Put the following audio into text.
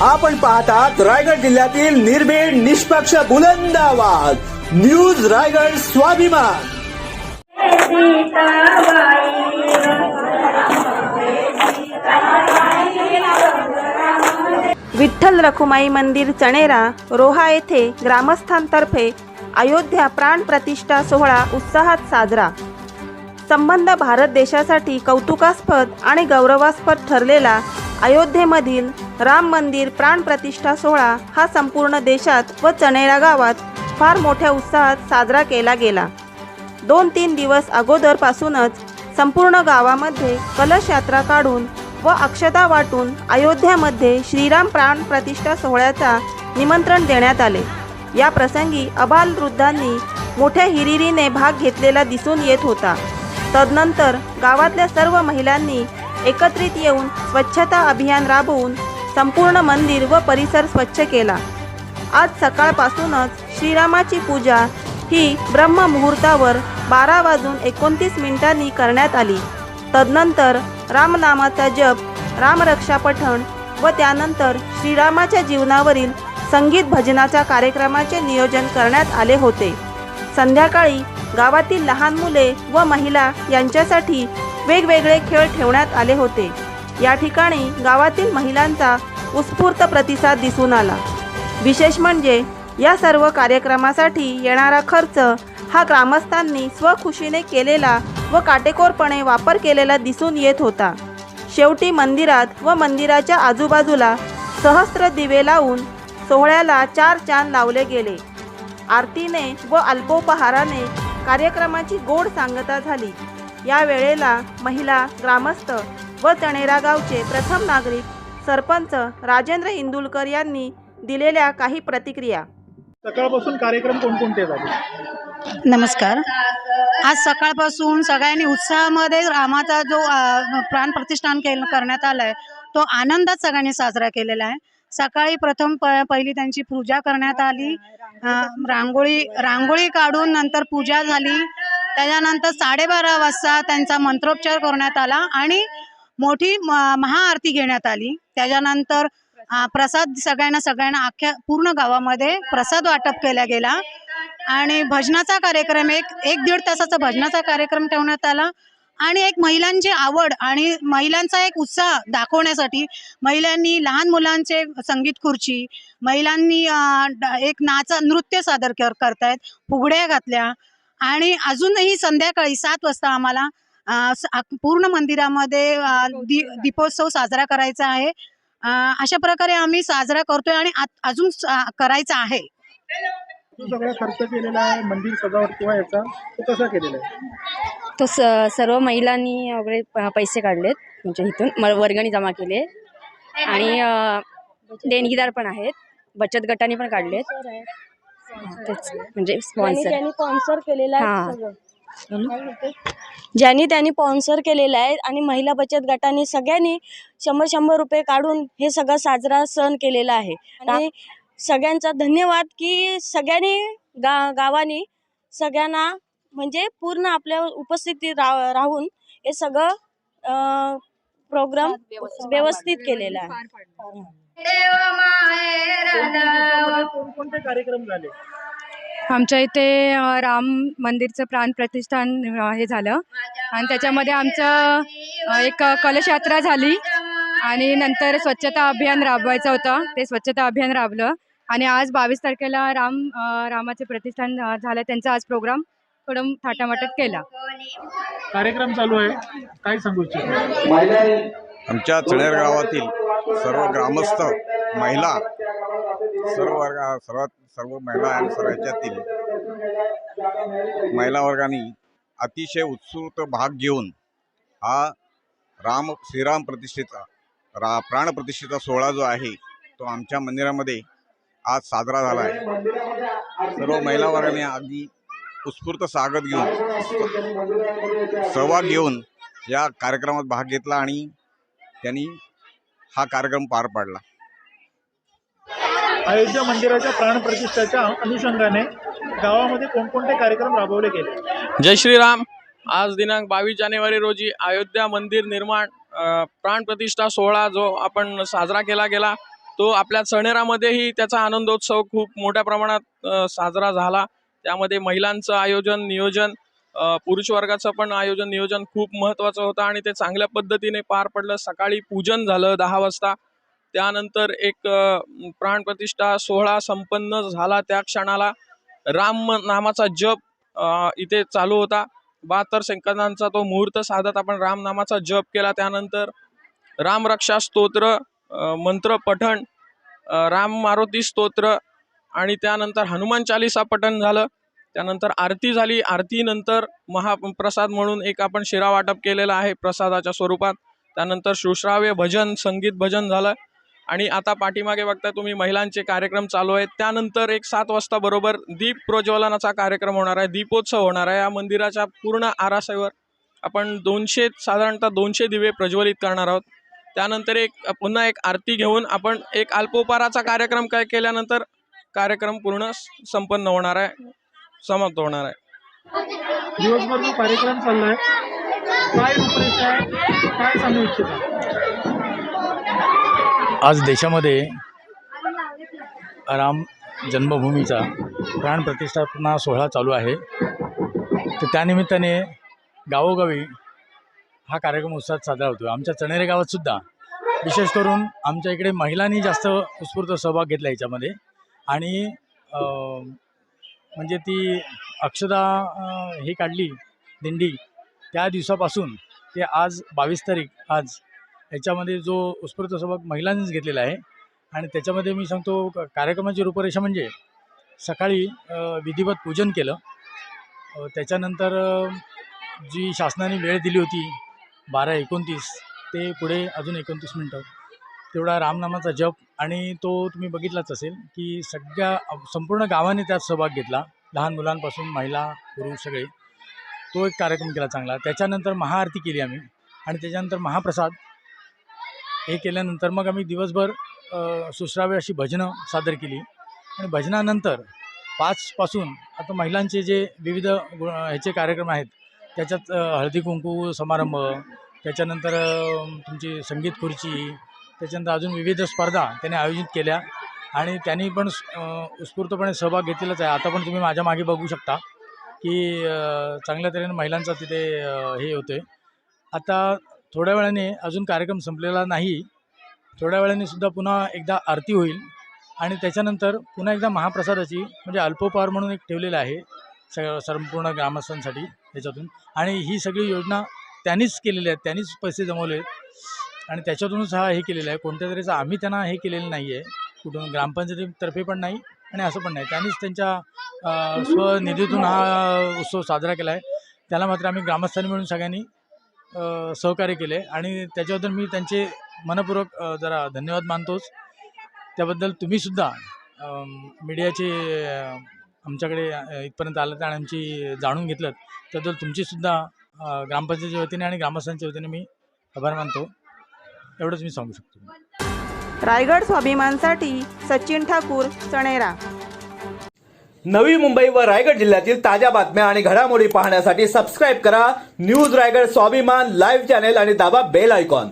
आपण पाहतात रायगड जिल्ह्यातील निर्भीड निष्पक्ष बुलंद आवाज न्यूज रायगड स्वाभिमान। विठ्ठल रखुमाई मंदिर चणेरा रोहा येथे ग्रामस्थांतर्फे अयोध्या प्राण प्रतिष्ठा सोहळा उत्साहात साजरा। संबंध भारत देशासाठी कौतुकास्पद आणि गौरवास्पद ठरलेला अयोध्येमधील राम मंदिर प्राण प्रतिष्ठा सोहळा हा संपूर्ण देशात व चणेरा गावात फार मोठ्या उत्साहात साजरा केला गेला। 2-3 दिवस अगोदरपासूनच संपूर्ण गावामध्ये कलश यात्रा काढून व अक्षता वाटून अयोध्यामध्ये श्रीराम प्राण प्रतिष्ठा सोहळ्याचा निमंत्रण देण्यात आले। या प्रसंगी अबालवृद्धांनी मोठ्या हिरिरीने भाग घेतलेला दिसून येत होता। तदनंतर गावातल्या सर्व महिलांनी एकत्रित येऊन स्वच्छता अभियान राबवून संपूर्ण मंदिर व परिसर स्वच्छ केला। आज सकाळपासूनच श्रीरामाची पूजा ही ब्रह्म मुहूर्तावर 12:29 करण्यात आली। तदनंतर रामनामाचा जप, रामरक्षा पठण व त्यानंतर श्रीरामाच्या जीवनावरील संगीत भजनाच्या कार्यक्रमाचे नियोजन करण्यात आले होते। संध्याकाळी गावातील लहान मुले व महिला यांच्यासाठी वेगवेगळे खेळ ठेवण्यात आले होते। या ठिकाणी गावातील महिलांचा उत्स्फूर्त प्रतिसाद दिसून आला। विशेष म्हणजे या सर्व कार्यक्रमासाठी येणारा खर्च हा ग्रामस्थांनी स्वखुशीने केलेला व काटेकोरपणे वापर केलेला दिसून येत होता। शेवटी मंदिरात व मंदिराच्या आजूबाजूला सहस्त्र दिवे लावून सोहळ्याला 4 चांद लावले गेले। आरतीने व अल्पोपहाराने कार्यक्रमाची गोड सांगता झाली। या वेळेला महिला, ग्रामस्थ व चणेरा गावचे प्रथम नागरिक सरपंच राजेंद्र इंदुलकर यांनी दिलेल्या काही प्रतिक्रिया। सकाळपासून कार्यक्रम कोणकोणते झाले? नमस्कार। आज सकाळपासून सगळ्यांनी उत्साहामध्ये रामाचा जो प्राण प्रतिष्ठान करण्यात आलाय तो आनंदात सगळ्यांनी साजरा केलेला आहे। सकाळी प्रथम पहिली त्यांची पूजा करण्यात आली, रांगोळी काढून नंतर पूजा झाली। त्याच्यानंतर 12:30 वाजता त्यांचा मंत्रोच्चार करण्यात आला आणि मोठी महाआरती घेण्यात आली। त्याच्यानंतर प्रसाद सगळ्यांना अख्ख्या पूर्ण गावामध्ये प्रसाद वाटप केला गेला आणि भजनाचा कार्यक्रम एक 1-1.5 तासाचा भजनाचा कार्यक्रम ठेवण्यात आला आणि एक महिलांची आवड आणि महिलांचा एक उत्साह दाखवण्यासाठी महिलांनी लहान मुलांचे संगीत खुर्ची, महिलांनी एक नृत्य सादर करतायत, फुगड्या घातल्या आणि अजूनही संध्याकाळी 7 वाजता आम्हाला पूर्ण मंदिरामध्ये दीपोत्सव साजरा करायचा आहे। अशा प्रकारे आम्ही साजरा करतोय आणि अजून करायचा आहे। तो सगळा खर्च केलेला आहे मंदिर सजावट किंवा याचा तो कसा केलेला आहे? तो सर्व महिलांनी वगैरे पैसे काढलेत, म्हणजे इथून वर्गणी जमा केले आणि देणगीदार पण आहेत, बचत गटाने पण काढलेत। तेच म्हणजे स्पॉन्सर केलेला आहे ज्यांनी त्यांनी स्पॉन्सर केलेला आहे आणि महिला बचत गटाने सगळ्यांनी 100 रुपये काढून हे सगळं साजरा सण केलेला आहे। आणि सगळ्यांचा धन्यवाद की सगळ्यांनी गावानी सगळ्यांना म्हणजे पूर्ण आपल्या उपस्थिती राहून हे सगळं प्रोग्राम व्यवस्थित केलेला आहे। कोणकोणते कार्यक्रम झाले? आमच्या इथे राम मंदिरचं प्राण प्रतिष्ठान हे झालं आणि त्याच्यामध्ये आमचं एक कलश यात्रा झाली आणि नंतर स्वच्छता अभियान राबवायचं होतं, ते स्वच्छता अभियान राबलं आणि आज 22 तारखेला रामाचे प्रतिष्ठान झालं, त्यांचा आज प्रोग्राम थोडं थाटामाटात केला। कार्यक्रम चालू आहे, काय सांगू इच्छितो? आमच्या चणेर गावातील सर्व ग्रामस्थ महिला सर्व महिला आणि सर्व ह्याच्यातील महिला वर्गाने अतिशय उत्स्फूर्त भाग घेऊन हा श्रीराम प्रतिष्ठेचा प्राण प्रतिष्ठेचा सोहळा जो आहे तो आमच्या मंदिरामध्ये आज साजरा झाला आहे। सर्व महिला वर्गाने अगदी उत्स्फूर्त स्वागत घेऊन सहभाग घेऊन या कार्यक्रमात भाग घेतला आणि त्यांनी हा कार्यक्रम पार पाडला। अयोध्या मंदिराच्या प्राण प्रतिष्ठेच्या अनुषंगाने गावामध्ये कोणकोणते कार्यक्रम राबवले गेले? जय श्रीराम। आज दिनांक 22 जानेवारी रोजी अयोध्या मंदिर निर्माण प्राण प्रतिष्ठा सोहळा जो आपण साजरा केला गेला तो आपल्या चणेरामध्येही त्याचा आनंदोत्सव खूप मोठ्या प्रमाणात साजरा झाला. त्यामध्ये महिलांचं आयोजन नियोजन, पुरुष वर्गाचं पण आयोजन नियोजन खूप महत्त्वाचं होतं आणि ते चांगल्या पद्धतीने पार पडलं. सकाळी पूजन झालं 10 वाजता. त्यानंतर एक प्राणप्रतिष्ठा सोहळा संपन्न झाला. त्या क्षणाला राम नामाचा जप इथे चालू होता. 72 सेकंदांचा तो मुहूर्त साधत आपण राम नामाचा जप केला. त्यानंतर रामरक्षा स्तोत्र, मंत्र पठण, राम मारुती स्तोत्र आणि त्यानंतर हनुमान चालीसा पठण झालं. त्यानंतर आरती झाली. आरतीनंतर महाप्रसाद म्हणून एक आपण शिरा वाटप केलेला आहे प्रसादाच्या स्वरूपात. त्यानंतर सुश्राव्य भजन, संगीत भजन झालं आणि आता पाठीमागे बघता तुम्ही महिलांचे कार्यक्रम चालू आहेत. त्यानंतर एक 7 वाजता बरोबर दीप प्रज्वलनाचा कार्यक्रम होणार आहे, दीपोत्सव होणार आहे. या मंदिराच्या पूर्ण आरासावर आपण साधारणतः 200 दिवे प्रज्वलित करणार आहोत. त्यानंतर पुन्हा एक आरती घेऊन आपण एक अल्पोपहाराचा कार्यक्रम केल्यानंतर कार्यक्रम पूर्ण संपन्न होणार आहे, समाप्त होणार आहे. दिवसभर जो कार्यक्रम चाललाय काय रूपरेषा आहे, काय सांगू इच्छिता? आज देशामध्ये राम जन्मभूमीचा प्राणप्रतिष्ठापना सोहळा चालू आहे. तर त्यानिमित्ताने गावोगावी हा कार्यक्रम उत्साहात साजरा होतो. आमच्या चणेरे गावातसुद्धा विशेष करून आमच्या इकडे महिलांनी जास्त उत्स्फूर्त सहभाग घेतला याच्यामध्ये. आणि म्हणजे ती अक्षदा ही काढली दिंडी त्या दिवसापासून ते आज 22 तारीख आज याच्यामध्ये जो उत्स्फूर्त सहभाग महिलांनीच घेतलेला आहे. आणि त्याच्यामध्ये मी सांगतो कार्यक्रमाची रूपरेषा म्हणजे सकाळी विधिवत पूजन केलं. त्याच्यानंतर जी शासनाने वेळ दिली होती 12:29 ते पुढे अजून 29 मिनटं तेवढा रामनामाचा जप. आणि तो तुम्ही बघितलाच असेल की संपूर्ण गावाने त्यात सहभाग घेतला, लहान मुलांपासून महिला पुरुष सगळे. तो एक कार्यक्रम केला चांगला. त्याच्यानंतर महाआरती केली आम्ही आणि त्याच्यानंतर महाप्रसाद हे केल्यानंतर मग आम्ही दिवसभर सुश्राव्य अशी भजनं सादर केली. आणि भजनानंतर 5 पासून आता महिलांचे जे विविध ह्याचे कार्यक्रम आहेत त्याच्यात हळदी कुंकू समारंभ, त्याच्यानंतर तुमची संगीत खुर्ची, त्याच्यानंतर अजून विविध स्पर्धा त्याने आयोजित केल्या आणि त्यांनी पण उत्स्फूर्तपणे सहभाग घेतलेलाच आहे. आता पण तुम्ही माझ्या मागे बघू शकता की चांगल्या तऱ्हेने महिलांचा तिथे हे होतं आहे. आता थोड्या वेळाने अजून कार्यक्रम संपलेला नाही, थोड्या वेळाने सुद्धा पुन्हा एकदा आरती होईल आणि त्याच्यानंतर पुन्हा एकदा महाप्रसादाची म्हणजे अल्पोपहार म्हणून एक ठेवलेलं आहे संपूर्ण ग्रामस्थांसाठी त्याच्यातून. आणि ही सगळी योजना त्यांनीच केलेली आहे, त्यांनीच पैसे जमवले आणि त्याच्यातूनच हा हे केलेला आहे. कोणत्या तऱ्हेचं आम्ही त्यांना हे केलेलं नाही आहे, कुठून ग्रामपंचायतीतर्फे पण नाही आणि असं पण नाही. त्यांनीच त्यांच्या स्वनिधीतून हा उत्सव साजरा केला आहे. त्याला मात्र आम्ही ग्रामस्थांनी मिळून सगळ्यांनी सहकार्य केले आणि त्याच्याबद्दल मी त्यांचे मनपूर्वक जरा धन्यवाद मानतोच. त्याबद्दल तुम्हीसुद्धा मीडियाचे आमच्याकडे इथपर्यंत आलं आणि आमची जाणून घेतलं त्याबद्दल तुमचीसुद्धा ग्रामपंचायतीच्या वतीने आणि ग्रामस्थांच्या वतीने मी आभार मानतो. एवढंच मी सांगू शकतो. रायगड स्वाभिमानसाठी सचिन ठाकूर, चणेरा. नवी मुंबई व रायगड जिल्ह्यातील ताज्या बातम्या आणि घडामोडी पाहण्यासाठी सबस्क्राईब करा न्यूज रायगड स्वाभिमान लाईव्ह चॅनेल आणि दाबा बेल आयकॉन.